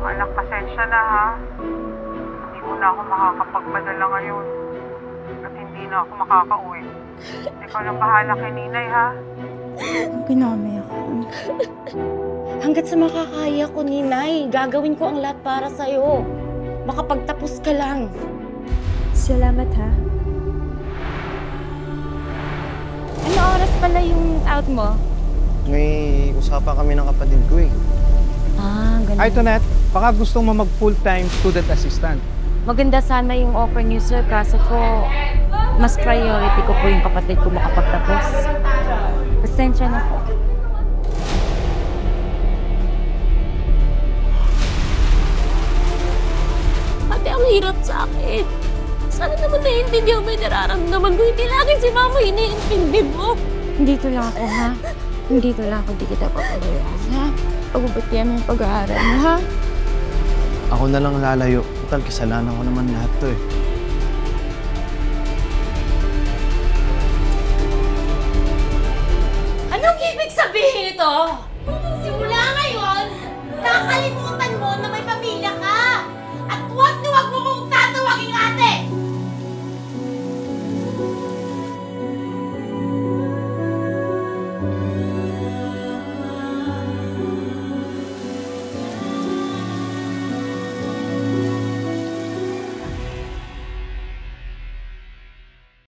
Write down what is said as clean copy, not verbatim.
Anak, pasensya na ha. Hindi mo na ako makakapagpadala ngayon. At hindi na ako makakauwi. Ikaw lang bahala kay Ninay ha. Pinamay ako. Hanggat sa makakaya ko, Ninay, gagawin ko ang lahat para sa'yo. Makapagtapos ka lang. Salamat ha. Ano oras pala yung out mo? May usapan kami ng kapatid ko eh. Ah, ganun. Ay, Tonet, baka gusto mo mag-full-time student assistant. Maganda sana yung offer niyo, sir, kaso po, mas priority ko po yung kapatid ko makapagtapos. Pasensya na po. Ate, ang hirap sa akin. Sana naman naiintindihan mo yung nararamdaman ko. Hindi lagi si Mama iniintindi mo. Dito lang ako ha. Dito lang ako, di kita papabayaan ha. Pagbubutihan mo yung pag-aaral mo ha. Ako na lang lalayo. Total, kasalanan ko naman lahat to eh. Anong ibig sabihin ito?